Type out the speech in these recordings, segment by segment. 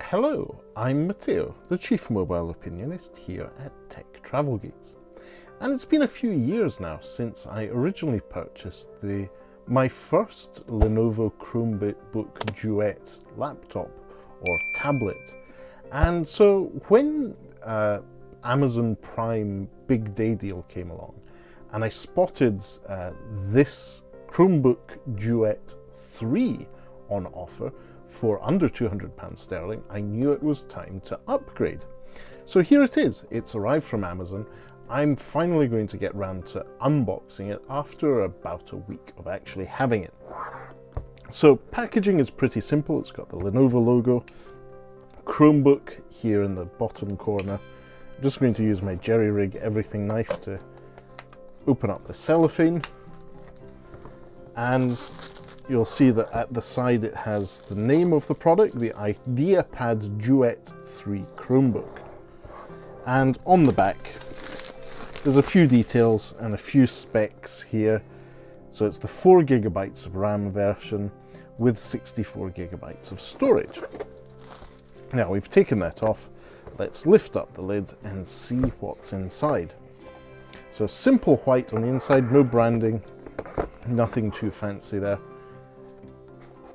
Hello, I'm Matteo, the Chief Mobile Opinionist here at Tech Travel Geeks. And it's been a few years now since I originally purchased my first Lenovo Chromebook Duet laptop or tablet. And so when Amazon Prime Big Day deal came along and I spotted this Chromebook Duet 3 on offer for under £200 sterling, I knew it was time to upgrade. So here it is, it's arrived from Amazon. I'm finally going to get round to unboxing it after about a week of actually having it. So packaging is pretty simple. It's got the Lenovo logo, Chromebook here in the bottom corner. I'm just going to use my jerry-rig everything knife to open up the cellophane, and you'll see that at the side it has the name of the product, the IdeaPad Duet 3 Chromebook. And on the back, there's a few details and a few specs here. So it's the 4GB of RAM version with 64GB of storage. Now we've taken that off. Let's lift up the lid and see what's inside. So simple white on the inside, no branding, nothing too fancy there.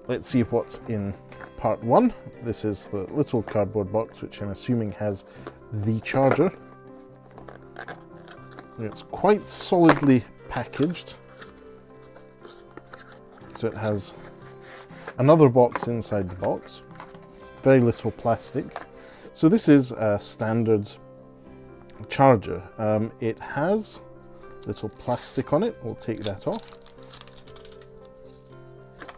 Let's see what's in part one. This is the little cardboard box, which I'm assuming has the charger. It's quite solidly packaged. So it has another box inside the box. Very little plastic. So this is a standard charger. It has little plastic on it. We'll take that off.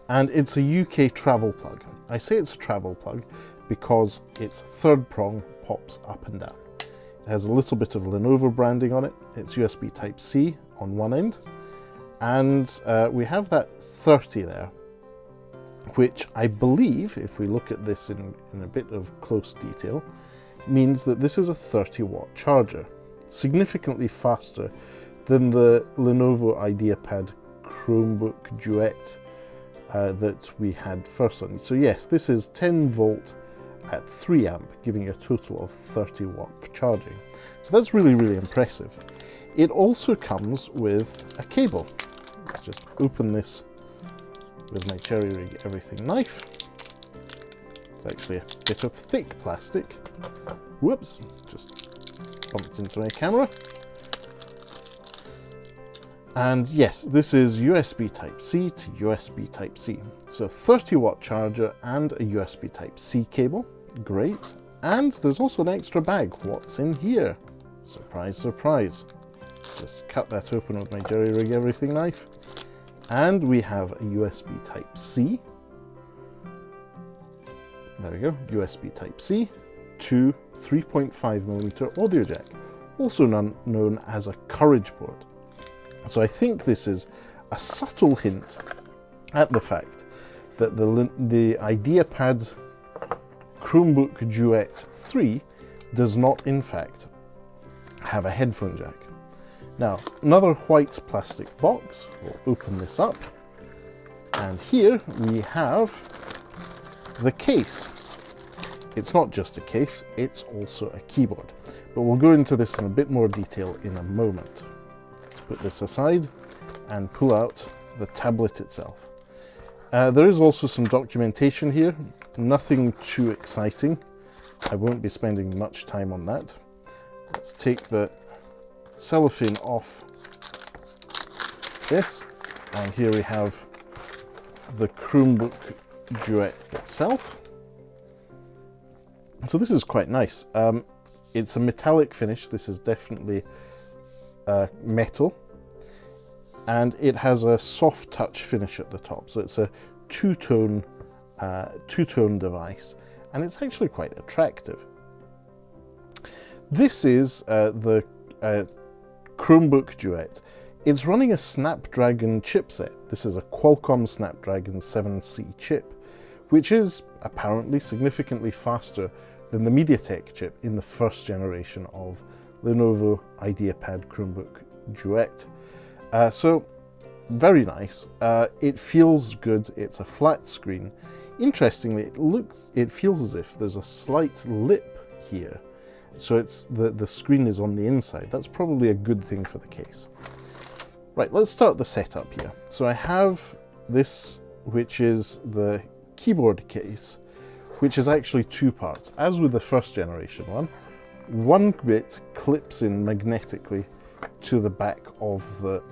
And it's a UK travel plug. I say it's a travel plug because its third prong pops up and down. It has a little bit of Lenovo branding on it. It's USB Type-C on one end. And we have that 30 there, which I believe, if we look at this in a bit of close detail, means that this is a 30-watt charger, significantly faster than the Lenovo IdeaPad Chromebook Duet that we had first on. So yes, this is 10 volt at 3 amp, giving you a total of 30 watt charging. So that's really, really impressive. It also comes with a cable. Let's just open this with my jerry-rig everything knife. It's actually a bit of thick plastic. Whoops, just bumped into my camera. And yes, this is USB Type-C to USB Type-C. So 30-watt charger and a USB Type-C cable. Great. And there's also an extra bag. What's in here? Surprise, surprise. Just cut that open with my jerry-rig everything knife. And we have a USB Type-C. There we go, USB Type-C to 3.5mm audio jack, also known as a courage port. So I think this is a subtle hint at the fact that the IdeaPad Chromebook Duet 3 does not in fact have a headphone jack. Now, another white plastic box. We'll open this up. And here we have the case. It's not just a case, it's also a keyboard. But we'll go into this in a bit more detail in a moment. Let's put this aside and pull out the tablet itself. There is also some documentation here. Nothing too exciting. I won't be spending much time on that. Let's take the cellophane off this, and here we have the Chromebook Duet itself. So this is quite nice. It's a metallic finish. This is definitely metal, and it has a soft touch finish at the top. So it's a two-tone device, and it's actually quite attractive. This is the Chromebook Duet. It's running a Snapdragon chipset. This is a Qualcomm Snapdragon 7C chip, which is apparently significantly faster than the MediaTek chip in the first generation of Lenovo IdeaPad Chromebook Duet. So very nice. It feels good. It's a flat screen. Interestingly, it feels as if there's a slight lip here. So it's the screen is on the inside. That's probably a good thing for the case. Right, let's start the setup here. So I have this, which is the keyboard case, which is actually two parts. As with the first generation one bit clips in magnetically to the back of the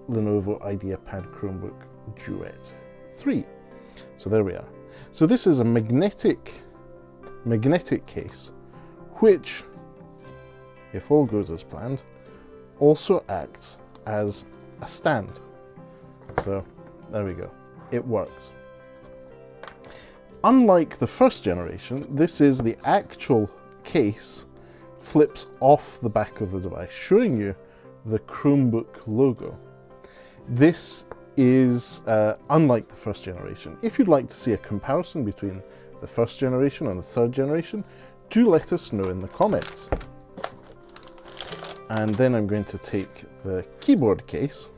Lenovo IdeaPad Chromebook Duet 3. So there we are. So this is a magnetic case, which, if all goes as planned, also acts as a stand. So there we go, it works. Unlike the first generation, this is the actual case flips off the back of the device, showing you the Chromebook logo. This is unlike the first generation. If you'd like to see a comparison between the first generation and the third generation, do let us know in the comments. And then I'm going to take the keyboard case,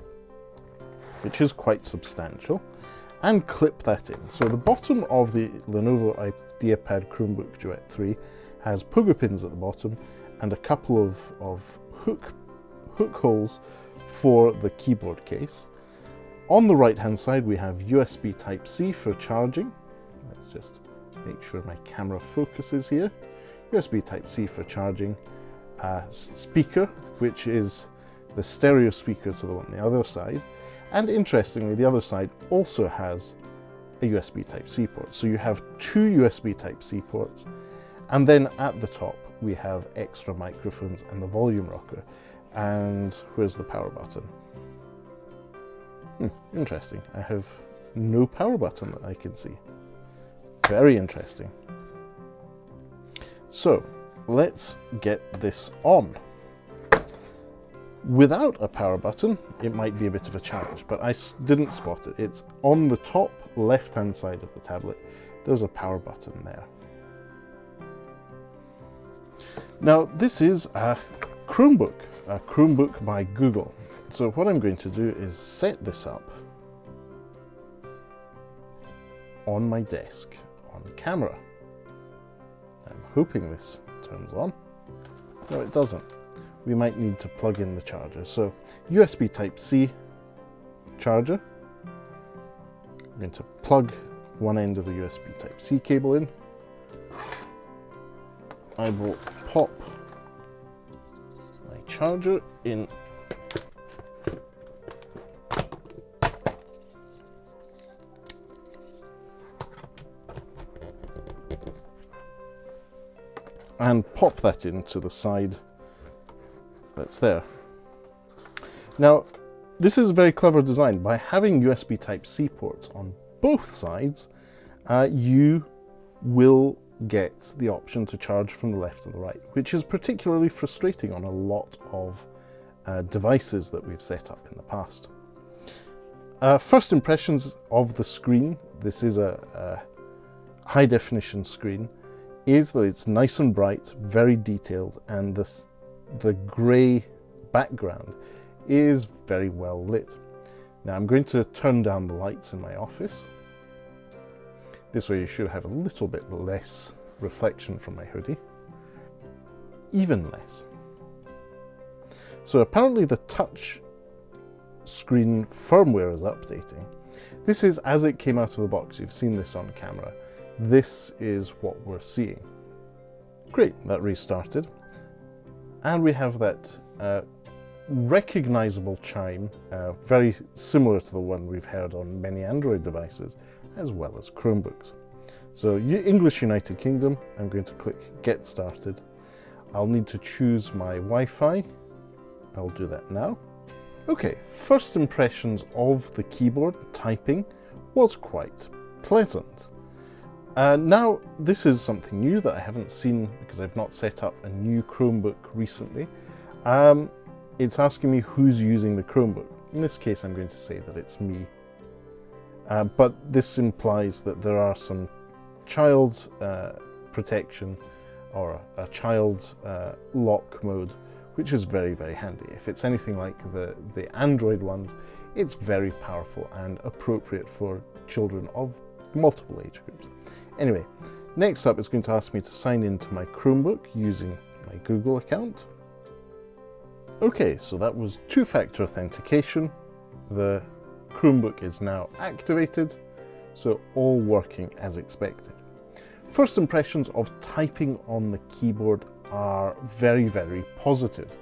which is quite substantial, and clip that in. So the bottom of the Lenovo IdeaPad Chromebook Duet 3 has pogo pins at the bottom and a couple of hook holes for the keyboard case. On the right hand side we have USB Type-C for charging. Let's just make sure my camera focuses here. USB Type-C for charging. Speaker, which is the stereo speaker to the one on the other side. And interestingly, the other side also has a USB Type-C port. So you have two USB Type-C ports, and then at the top we have extra microphones and the volume rocker. And where's the power button? Interesting. I have no power button that I can see. Very interesting. So let's get this on. Without a power button, it might be a bit of a challenge, but I didn't spot it. It's on the top left-hand side of the tablet. There's a power button there. Now, this is a Chromebook by Google. So what I'm going to do is set this up on my desk on camera. I'm hoping this turns on. No, it doesn't. We might need to plug in the charger. So USB Type-C charger. I'm going to plug one end of the USB Type-C cable in. I will pop my charger in. And pop that into the side that's there. Now, this is a very clever design. By having USB Type-C ports on both sides, you will get the option to charge from the left and the right, which is particularly frustrating on a lot of devices that we've set up in the past. First impressions of the screen, this is a high definition screen, is that it's nice and bright, very detailed, and the grey background is very well lit. Now I'm going to turn down the lights in my office. This way you should have a little bit less reflection from my hoodie. Even less. So apparently the touch screen firmware is updating. This is as it came out of the box. You've seen this on camera. This is what we're seeing. Great, that restarted. And we have that recognizable chime, very similar to the one we've heard on many Android devices, as well as Chromebooks. So English United Kingdom, I'm going to click Get Started. I'll need to choose my Wi-Fi. I'll do that now. Okay, first impressions of the keyboard typing was quite pleasant. Now, this is something new that I haven't seen because I've not set up a new Chromebook recently. It's asking me who's using the Chromebook. In this case, I'm going to say that it's me. But this implies that there are some child protection or a child lock mode, which is very, very handy. If it's anything like the Android ones, it's very powerful and appropriate for children of multiple age groups. Anyway, next up it's going to ask me to sign into my Chromebook using my Google account. Okay, so that was two-factor authentication. The Chromebook is now activated, so all working as expected. First impressions of typing on the keyboard are very, very positive.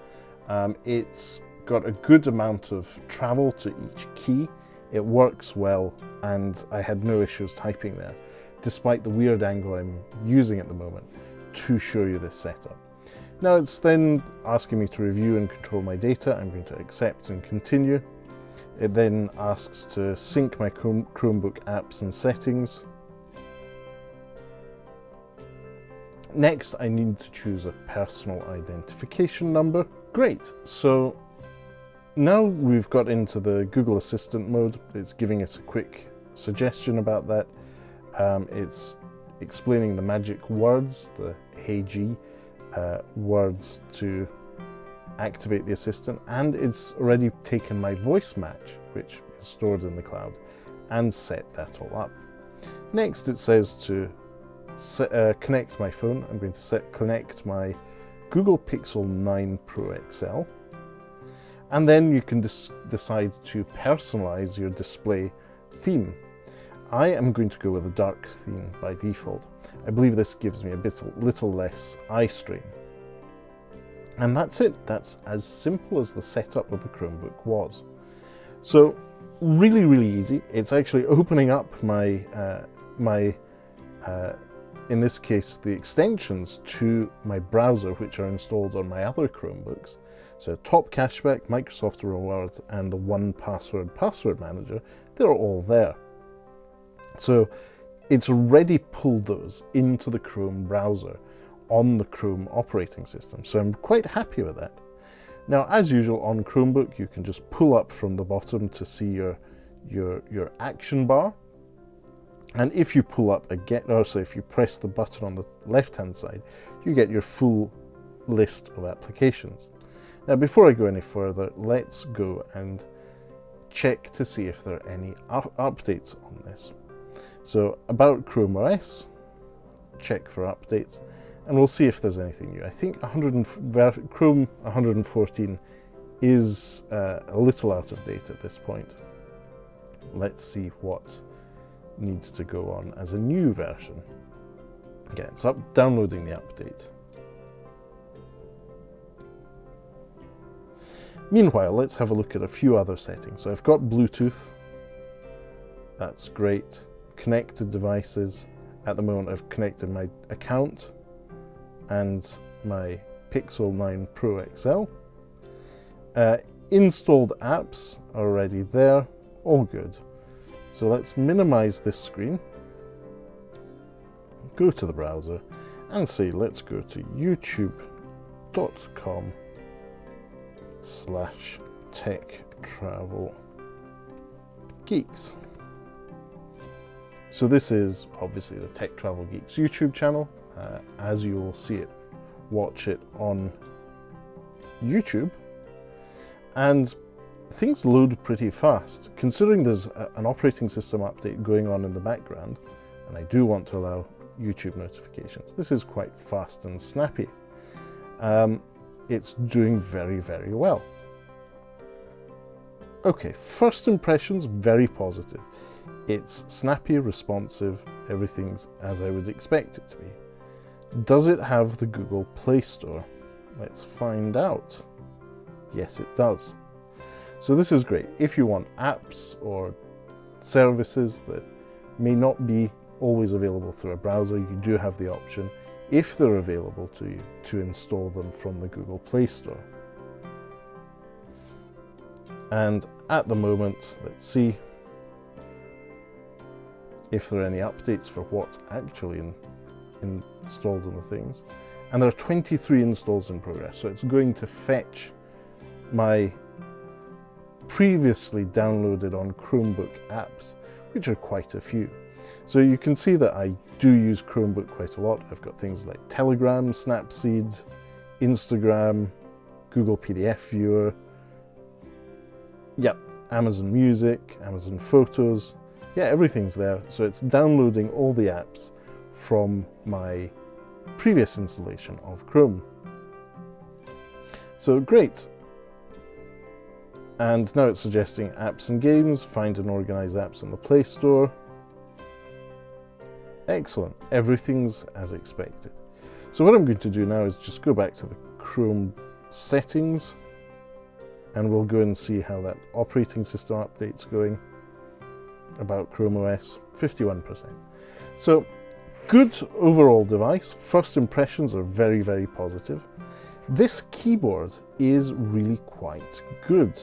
It's got a good amount of travel to each key. It works well, and I had no issues typing there, despite the weird angle I'm using at the moment to show you this setup. Now it's then asking me to review and control my data. I'm going to accept and continue. It then asks to sync my Chromebook apps and settings. Next, I need to choose a personal identification number. Great, so now we've got into the Google Assistant mode. It's giving us a quick suggestion about that. It's explaining the magic words, the Hey G words to activate the assistant, and it's already taken my voice match, which is stored in the cloud, and set that all up. Next, it says to connect my phone. I'm going to connect my Google Pixel 9 Pro XL, and then you can decide to personalize your display theme. I am going to go with a dark theme by default. I believe this gives me a little less eye strain. And that's it. That's as simple as the setup of the Chromebook was. So really, really easy. It's actually opening up my, in this case, the extensions to my browser, which are installed on my other Chromebooks. So Top Cashback, Microsoft Rewards, and the 1Password password manager, they're all there. So it's already pulled those into the Chrome browser on the Chrome operating system. So I'm quite happy with that. Now, as usual on Chromebook, you can just pull up from the bottom to see your action bar. And if you pull up again, or so if you press the button on the left-hand side, you get your full list of applications. Now, before I go any further, let's go and check to see if there are any updates on this. So about Chrome OS, check for updates, and we'll see if there's anything new. I think Chrome 114 is a little out of date at this point. Let's see what needs to go on as a new version. Okay, it's downloading the update. Meanwhile, let's have a look at a few other settings. So I've got Bluetooth. That's great. Connected devices. At the moment, I've connected my account and my Pixel 9 Pro XL. Installed apps are already there. All good. So let's minimize this screen, go to the browser, and say let's go to youtube.com/techtravelgeeks. So this is obviously the Tech Travel Geeks YouTube channel. As you will see it, watch it on YouTube. And things load pretty fast. Considering there's an operating system update going on in the background, and I do want to allow YouTube notifications, this is quite fast and snappy. It's doing very, very well. Okay, first impressions, very positive. It's snappy, responsive, everything's as I would expect it to be. Does it have the Google Play Store? Let's find out. Yes, it does. So this is great. If you want apps or services that may not be always available through a browser, you do have the option, if they're available to you, to install them from the Google Play Store. And at the moment, let's see if there are any updates for what's actually installed in the things. And there are 23 installs in progress, so it's going to fetch my previously downloaded on Chromebook apps, which are quite a few. So you can see that I do use Chromebook quite a lot. I've got things like Telegram, Snapseed, Instagram, Google PDF Viewer, yep, Amazon Music, Amazon Photos, yeah, everything's there. So it's downloading all the apps from my previous installation of Chrome. So great. And now it's suggesting apps and games, find and organize apps in the Play Store. Excellent, everything's as expected. So what I'm going to do now is just go back to the Chrome settings, and we'll go and see how that operating system update's going. About Chrome OS, 51%. So good overall device. First impressions are very, very positive. This keyboard is really quite good.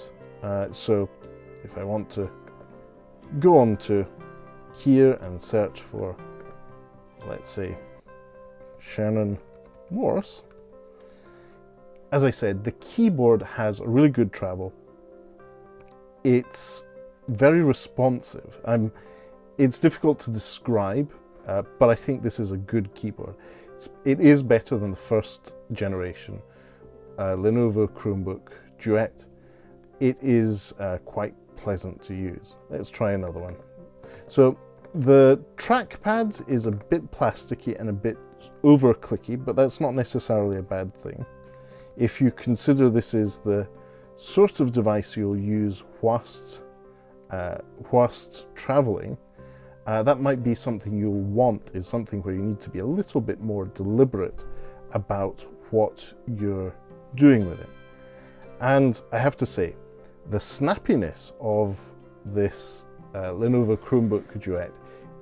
So if I want to go on to here and search for, let's say, Shannon Morse, as I said, the keyboard has a really good travel. It's very responsive. It's difficult to describe, but I think this is a good keyboard. It is better than the first generation Lenovo Chromebook Duet. It is quite pleasant to use. Let's try another one. So the trackpad is a bit plasticky and a bit over clicky, but that's not necessarily a bad thing. If you consider this is the sort of device you'll use whilst traveling, that might be something you'll want, is something where you need to be a little bit more deliberate about what you're doing with it. And I have to say, the snappiness of this Lenovo Chromebook Duet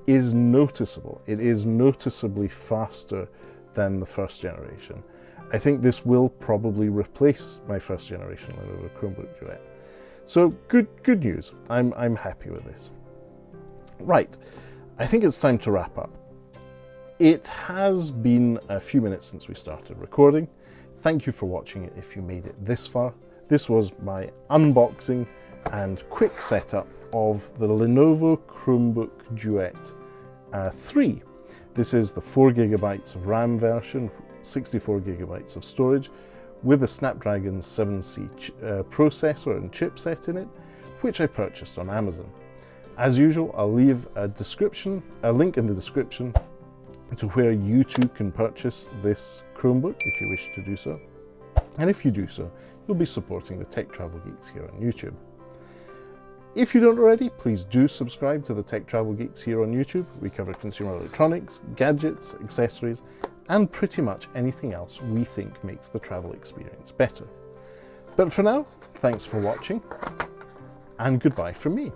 is noticeable. It is noticeably faster than the first generation. I think this will probably replace my first generation Lenovo Chromebook Duet. So good news. I'm happy with this. Right, I think it's time to wrap up. It has been a few minutes since we started recording. Thank you for watching it if you made it this far. This was my unboxing and quick setup of the Lenovo Chromebook Duet 3. This is the 4GB of RAM version, 64GB of storage, with a Snapdragon 7C processor and chipset in it, which I purchased on Amazon. As usual, I'll leave a link in the description to where you too can purchase this Chromebook if you wish to do so. And if you do so, you'll be supporting the Tech Travel Geeks here on YouTube. If you don't already, please do subscribe to the Tech Travel Geeks here on YouTube. We cover consumer electronics, gadgets, accessories, and pretty much anything else we think makes the travel experience better. But for now, thanks for watching, and goodbye from me.